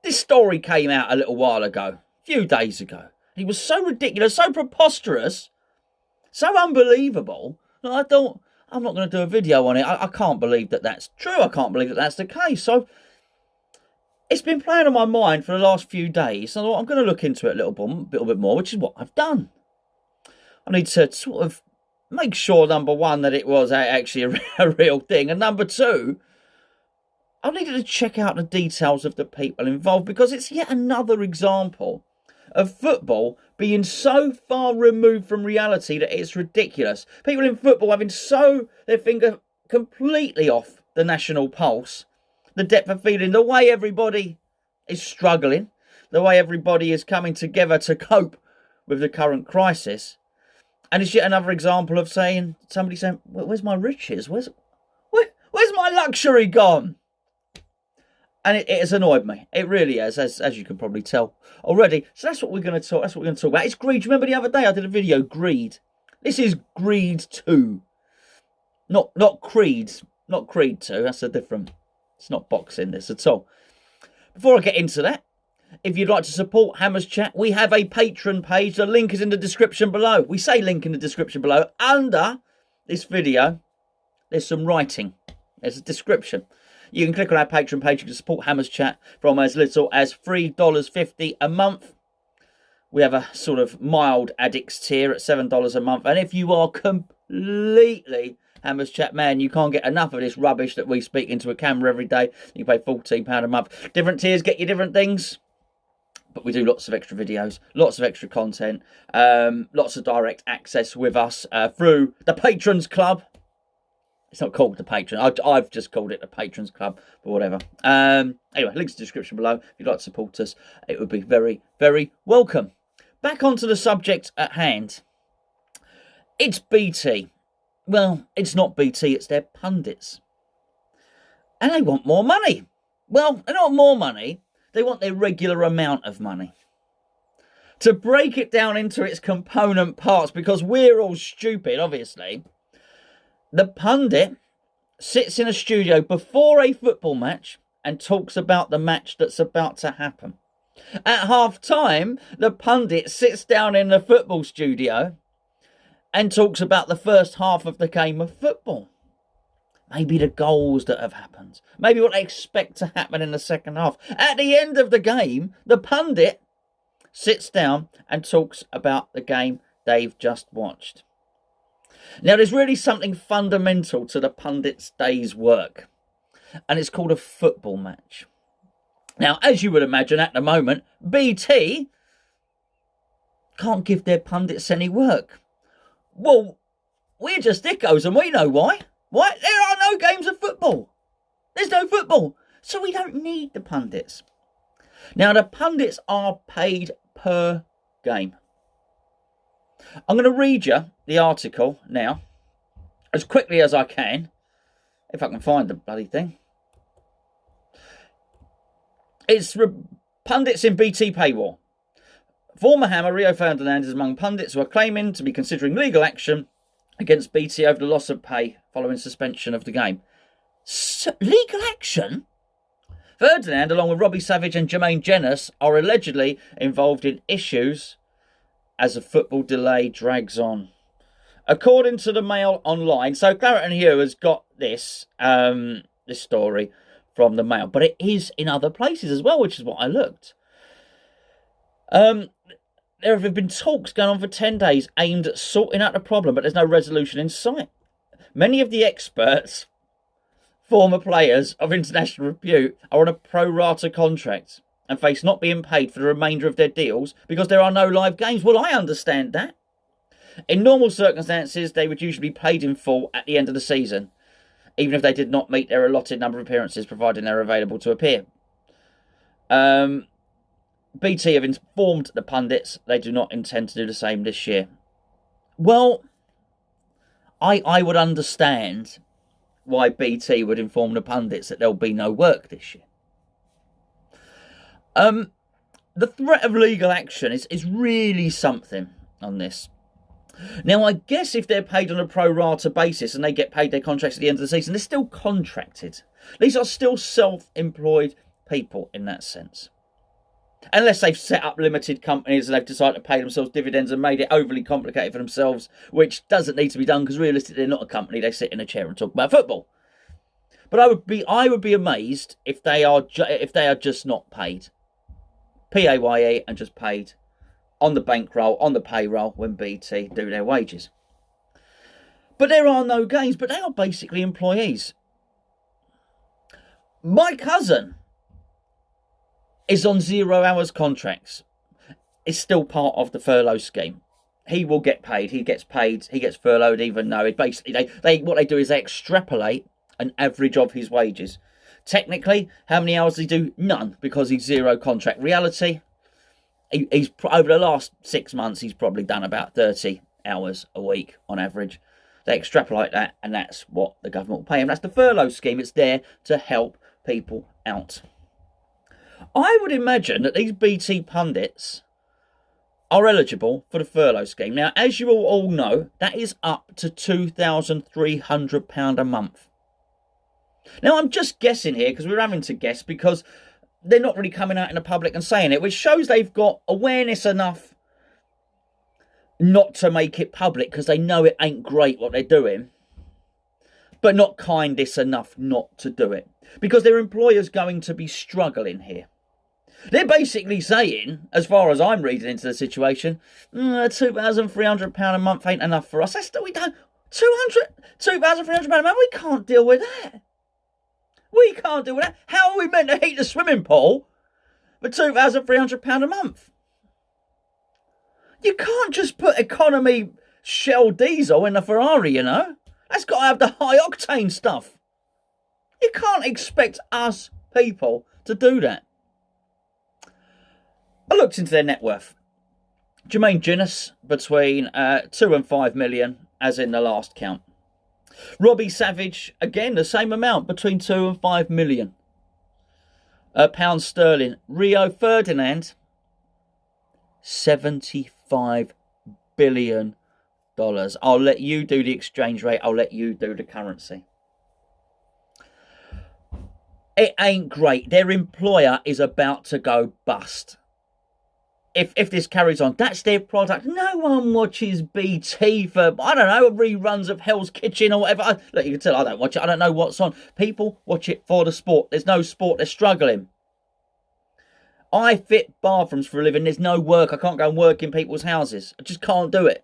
This story came out a little while ago, a few days ago. It was so ridiculous, so preposterous, so unbelievable that I thought, I'm not going to do a video on it. I can't believe that that's true. I can't believe that that's the case. So it's been playing on my mind for the last few days. So I thought, I'm going to look into it a little bit more, which is what I've done. I need to sort of make sure, number one, that it was actually a real thing. And number two, I needed to check out the details of the people involved, because it's yet another example of football being so far removed from reality that it's ridiculous. People in football having their finger completely off the national pulse, the depth of feeling, the way everybody is struggling, the way everybody is coming together to cope with the current crisis. And it's yet another example of somebody saying, where's my riches? Where's my luxury gone? And it has annoyed me. It really has, as you can probably tell already. So that's what we're going to talk. That's what we're going to talk about. It's greed. Do you remember the other day I did a video, greed? This is Greed 2, not Creed, not Creed 2. That's a different. It's not boxing this at all. Before I get into that, if you'd like to support Hammer's Chat, we have a Patreon page. The link is in the description below. We say link in the description below. Under this video, there's some writing. There's a description. You can click on our Patreon page. You can support Hammer's Chat from as little as $3.50 a month. We have a sort of mild addicts tier at $7 a month. And if you are completely Hammer's Chat man, you can't get enough of this rubbish that we speak into a camera every day, you pay £14 a month. Different tiers get you different things. But we do lots of extra videos, lots of extra content, lots of direct access with us through the Patrons Club. It's not called the Patron. I've just called it the Patrons Club, but whatever. Anyway, links in the description below. If you'd like to support us, it would be very, very welcome. Back onto the subject at hand. It's BT. Well, it's not BT, it's their pundits. And they want more money. Well, they don't want more money. They want their regular amount of money. To break it down into its component parts, because we're all stupid, obviously, the pundit sits in a studio before a football match and talks about the match that's about to happen. At half-time, the pundit sits down in the football studio and talks about the first half of the game of football. Maybe the goals that have happened. Maybe what they expect to happen in the second half. At the end of the game, the pundit sits down and talks about the game they've just watched. Now, there's really something fundamental to the pundit's day's work, and it's called a football match. Now, as you would imagine at the moment, BT can't give their pundits any work. Well, we're just dickos, and we know why. Why? There are no games of football. There's no football, so we don't need the pundits. Now, the pundits are paid per game. I'm going to read you the article now, as quickly as I can, if I can find the bloody thing. It's pundits in BT pay war. Former Hammer Rio Ferdinand is among pundits who are claiming to be considering legal action against BT over the loss of pay following suspension of the game. Legal action? Ferdinand, along with Robbie Savage and Jermaine Jenas, are allegedly involved in issues as a football delay drags on. According to the Mail Online, so Claret and Hugh has got this story from the Mail, but it is in other places as well, which is what I looked. There have been talks going on for 10 days aimed at sorting out the problem, but there's no resolution in sight. Many of the experts, former players of international repute, are on a pro-rata contract and face not being paid for the remainder of their deals because there are no live games. Well, I understand that. In normal circumstances, they would usually be paid in full at the end of the season, even if they did not meet their allotted number of appearances, providing they're available to appear. BT have informed the pundits they do not intend to do the same this year. Well, I would understand why BT would inform the pundits that there'll be no work this year. The threat of legal action is really something on this. Now, I guess if they're paid on a pro rata basis and they get paid their contracts at the end of the season, they're still contracted. These are still self-employed people in that sense. Unless they've set up limited companies and they've decided to pay themselves dividends and made it overly complicated for themselves, which doesn't need to be done because realistically they're not a company. They sit in a chair and talk about football. But I would be amazed if they are just not paid, PAYE, and just paid on the bankroll, on the payroll when BT do their wages. But there are no gains. But they are basically employees. My cousin is on 0 hours contracts. Is still part of the furlough scheme. He will get paid. He gets paid. He gets furloughed, even though it basically what they do is they extrapolate an average of his wages. Technically, how many hours does he do? None, because he's 0 contract. Reality, he's over the last 6 months he's probably done about 30 hours a week on average. They extrapolate that, and that's what the government will pay him. That's the furlough scheme. It's there to help people out. I would imagine that these BT pundits are eligible for the furlough scheme. Now, as you all know, that is up to £2,300 a month. Now, I'm just guessing here because we're having to guess because they're not really coming out in the public and saying it, which shows they've got awareness enough not to make it public because they know it ain't great what they're doing, but not kindness enough not to do it because their employer's going to be struggling here. They're basically saying, as far as I'm reading into the situation, £2,300 a month ain't enough for us. That's still, we don't, £2,300 a month, we can't deal with that. We can't deal with that. How are we meant to heat the swimming pool for £2,300 a month? You can't just put economy Shell diesel in a Ferrari, you know. That's got to have the high octane stuff. You can't expect us people to do that. I looked into their net worth. Jermaine Guinness between 2 and 5 million, as in the last count. Robbie Savage, again, the same amount, between 2 and 5 million. Pounds sterling. Rio Ferdinand, $75 billion. I'll let you do the exchange rate. I'll let you do the currency. It ain't great. Their employer is about to go bust. If this carries on, that's their product. No one watches BT for, I don't know, reruns of Hell's Kitchen or whatever. Look, you can tell I don't watch it. I don't know what's on. People watch it for the sport. There's no sport. They're struggling. I fit bathrooms for a living. There's no work. I can't go and work in people's houses. I just can't do it.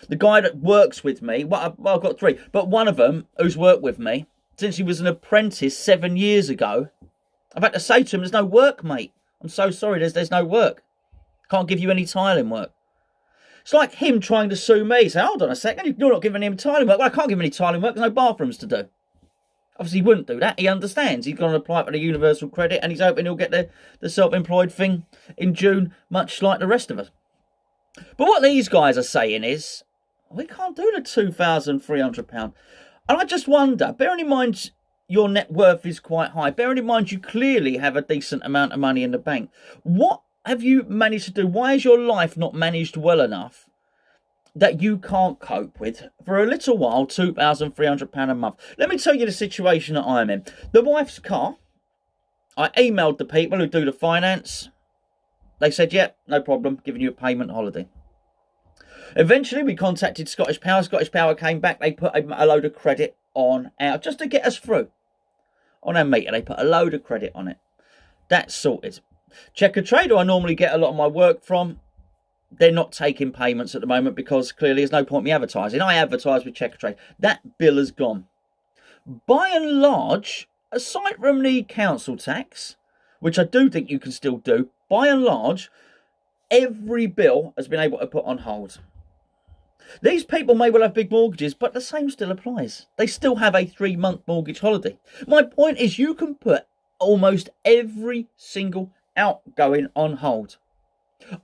The guy that works with me, well, I've got 3, but one of them who's worked with me since he was an apprentice 7 years ago, I've had to say to him, there's no work, mate. I'm so sorry, there's no work. Can't give you any tiling work. It's like him trying to sue me. Say, hold on a second, you're not giving him tiling work. Well, I can't give him any tiling work. There's no bathrooms to do. Obviously, he wouldn't do that. He understands. He's going to apply for the universal credit and he's hoping he'll get the self-employed thing in June, much like the rest of us. But what these guys are saying is, we can't do the £2,300. And I just wonder, bearing in mind your net worth is quite high, bearing in mind you clearly have a decent amount of money in the bank, what have you managed to do? Why is your life not managed well enough that you can't cope with, for a little while, £2,300 a month? Let me tell you the situation that I'm in. The wife's car, I emailed the people who do the finance. They said, yeah, no problem, giving you a payment holiday. Eventually, we contacted Scottish Power. Scottish Power came back. They put a load of credit on our, just to get us through. On our meter, they put a load of credit on it. That's sorted. Checker Trade, who I normally get a lot of my work from, they're not taking payments at the moment because clearly there's no point me advertising. I advertise with Checker Trade. That bill has gone. By and large, aside from the council tax, which I do think you can still do, by and large, every bill has been able to put on hold. These people may well have big mortgages, but the same still applies. They still have a 3-month mortgage holiday. My point is you can put almost every single outgoing on hold.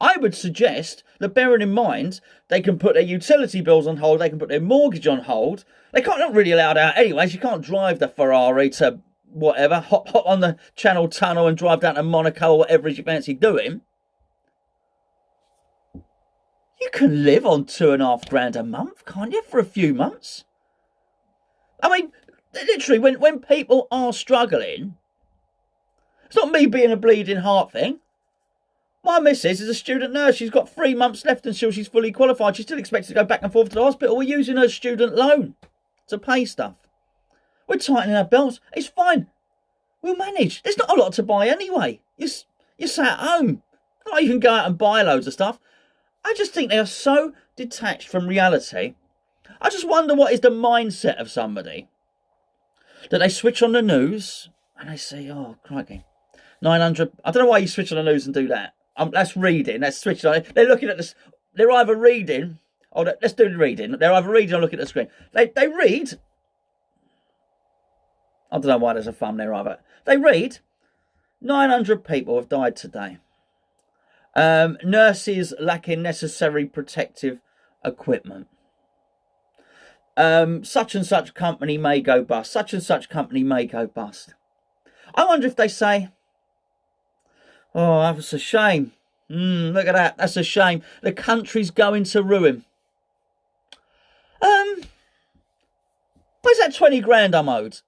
I would suggest that, bearing in mind, they can put their utility bills on hold, they can put their mortgage on hold. They can't, not really allowed out anyways. You can't drive the Ferrari to whatever, hop on the Channel Tunnel and drive down to Monaco or whatever you fancy doing. You can live on £2,500 a month, can't you, for a few months? I mean, literally, when people are struggling, it's not me being a bleeding heart thing. My missus is a student nurse. She's got 3 months left until she's fully qualified. She's still expected to go back and forth to the hospital. We're using her student loan to pay stuff. We're tightening our belts. It's fine. We'll manage. There's not a lot to buy anyway. You're sat at home. Not like you can go out and buy loads of stuff. I just think they are so detached from reality. I just wonder what is the mindset of somebody that they switch on the news and they say, oh, crikey, 900. I don't know why you switch on the news and do that. That's reading. That's switching on. They're looking at this. They're either reading. Or let's do the reading. They're either reading or looking at the screen. They read. I don't know why there's a thumb there either. They read. 900 people have died today. Nurses lacking necessary protective equipment. Such and such company may go bust. Such and such company may go bust. I wonder if they say, oh, that's a shame. Look at that. That's a shame. The country's going to ruin. Where's that 20 grand I'm owed?